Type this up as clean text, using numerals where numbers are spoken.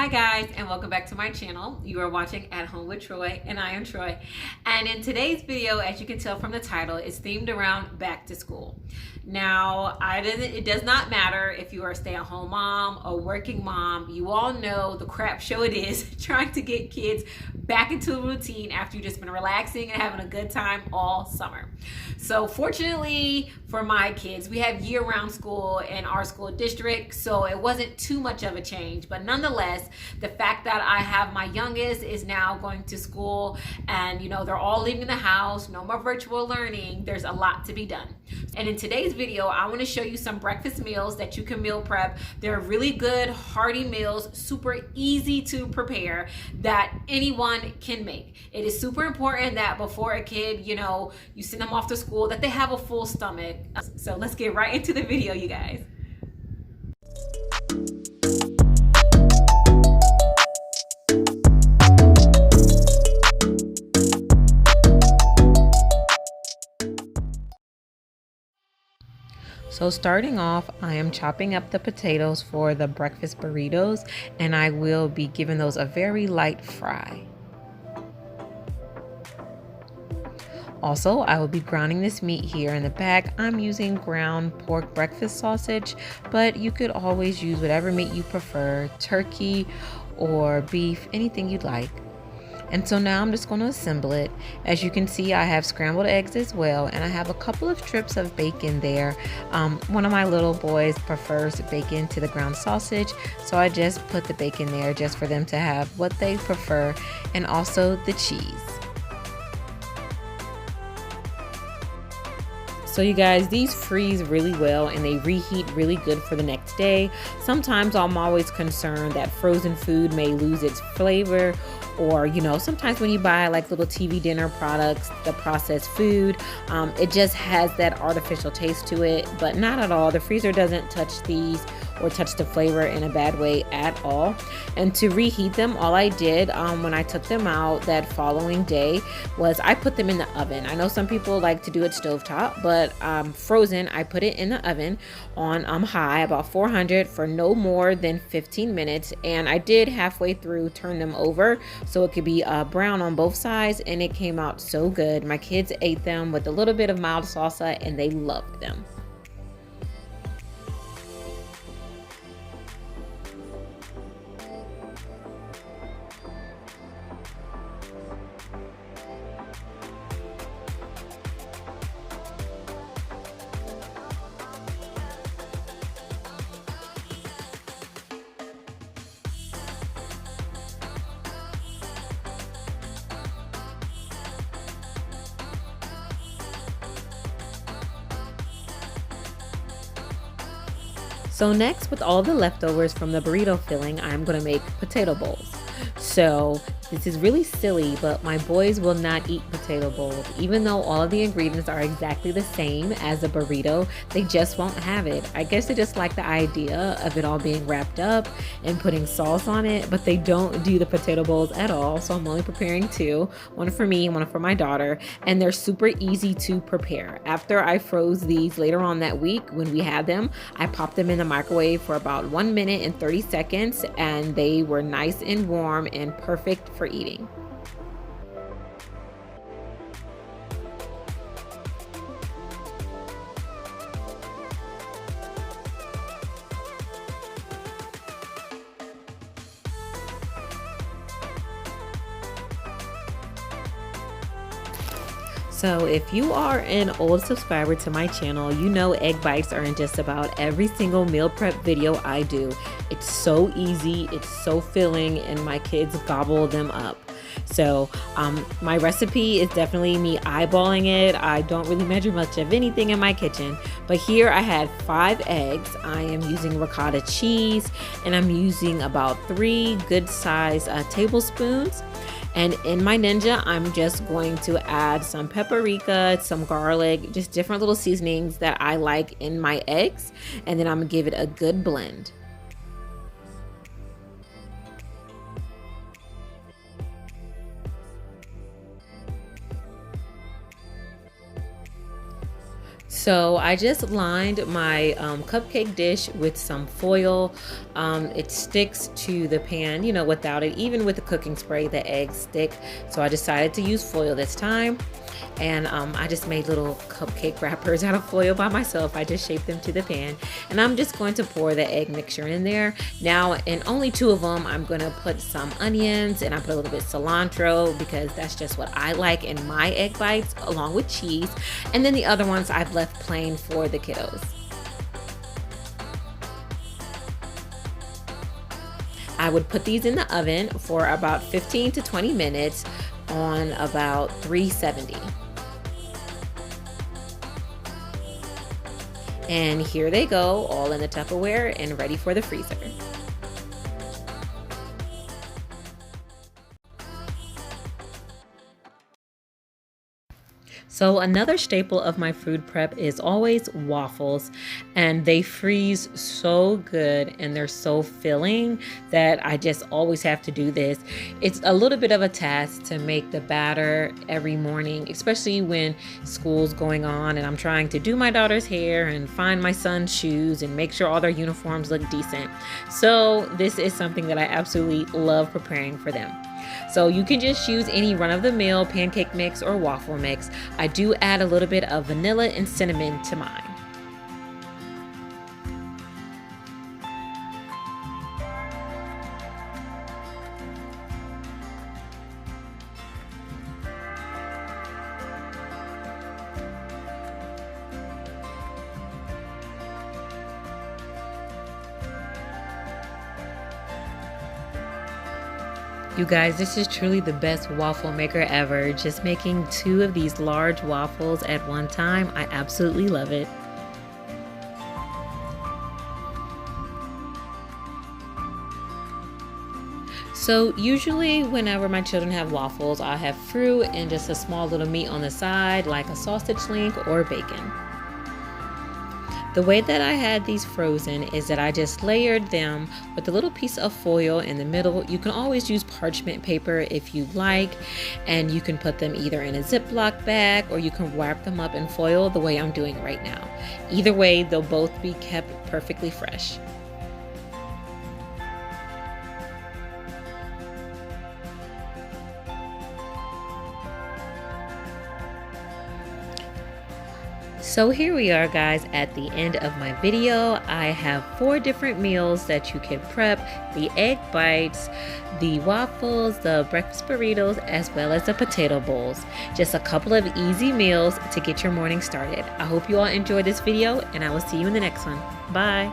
Hi guys, and welcome back to my channel. You are watching At Home with Troy, and I am Troy. And in today's video, as you can tell from the title, it's themed around back to school. Now, it does not matter if you are a stay-at-home mom or working mom. You all know the crap show it is trying to get kids back into the routine after you've just been relaxing and having a good time all summer. So fortunately for my kids, we have year-round school in our school district, so it wasn't too much of a change. But nonetheless, the fact that I have my youngest is now going to school and they're all leaving the house, no more virtual learning, there's a lot to be done. And in today's video, I want to show you some breakfast meals that you can meal prep. They're really good, hearty meals, super easy to prepare that anyone can make. It is super important that before a kid, you send them off to school, that they have a full stomach. So let's get right into the video, you guys. So starting off, I am chopping up the potatoes for the breakfast burritos, and I will be giving those a very light fry. Also, I will be browning this meat here. In the bag, I'm using ground pork breakfast sausage, but you could always use whatever meat you prefer, turkey or beef, anything you'd like. And so now I'm just going to assemble it. As you can see, I have scrambled eggs as well, and I have a couple of strips of bacon there. One of my little boys prefers bacon to the ground sausage, so I just put the bacon there just for them to have what they prefer, and also the cheese. So you guys, these freeze really well and they reheat really good for the next day. Sometimes I'm always concerned that frozen food may lose its flavor, or sometimes when you buy like little TV dinner products, the processed food, it just has that artificial taste to it, but not at all. The freezer doesn't touch these or touch the flavor in a bad way at all. And to reheat them, all I did when I took them out that following day was I put them in the oven. I know some people like to do it stovetop, but frozen, I put it in the oven on high, about 400, for no more than 15 minutes. And I did halfway through turn them over so it could be brown on both sides, and it came out so good. My kids ate them with a little bit of mild salsa and they loved them. So next, with all the leftovers from the burrito filling, I'm going to make potato bowls. So this is really silly, but my boys will not eat potato bowls. Even though all of the ingredients are exactly the same as a burrito, they just won't have it. I guess they just like the idea of it all being wrapped up and putting sauce on it, but they don't do the potato bowls at all. So I'm only preparing two, one for me and one for my daughter, and they're super easy to prepare. After I froze these later on that week when we had them, I popped them in the microwave for about 1 minute and 30 seconds, and they were nice and warm and perfect for eating. So if you are an old subscriber to my channel, you know egg bites are in just about every single meal prep video I do. It's so easy, it's so filling, and my kids gobble them up. So my recipe is definitely me eyeballing it. I don't really measure much of anything in my kitchen, but here I had 5 eggs. I am using ricotta cheese, and I'm using about 3 good size tablespoons. And in my Ninja, I'm just going to add some paprika, some garlic, just different little seasonings that I like in my eggs. And then I'm gonna give it a good blend. So I just lined my cupcake dish with some foil. It sticks to the pan, you know, without it. Even with the cooking spray, the eggs stick. So I decided to use foil this time. And I just made little cupcake wrappers out of foil by myself. I just shaped them to the pan. And I'm just going to pour the egg mixture in there. Now, in only 2 of them, I'm going to put some onions and I put a little bit of cilantro because that's just what I like in my egg bites, along with cheese. And then the other ones I've left plain for the kiddos. I would put these in the oven for about 15 to 20 minutes on about 370. And here they go, all in the Tupperware and ready for the freezer. So another staple of my food prep is always waffles, and they freeze so good and they're so filling that I just always have to do this. It's a little bit of a task to make the batter every morning, especially when school's going on and I'm trying to do my daughter's hair and find my son's shoes and make sure all their uniforms look decent. So this is something that I absolutely love preparing for them. So you can just use any run-of-the-mill pancake mix or waffle mix. I do add a little bit of vanilla and cinnamon to mine. You guys, this is truly the best waffle maker ever. Just making 2 of these large waffles at one time. I absolutely love it. So usually whenever my children have waffles, I have fruit and just a small little meat on the side, like a sausage link or bacon. The way that I had these frozen is that I just layered them with a little piece of foil in the middle. You can always use parchment paper if you like, and you can put them either in a Ziploc bag or you can wrap them up in foil the way I'm doing right now. Either way, they'll both be kept perfectly fresh. So here we are, guys, at the end of my video. I have 4 different meals that you can prep: the egg bites, the waffles, the breakfast burritos, as well as the potato bowls. Just a couple of easy meals to get your morning started. I hope you all enjoyed this video, and I will see you in the next one. Bye.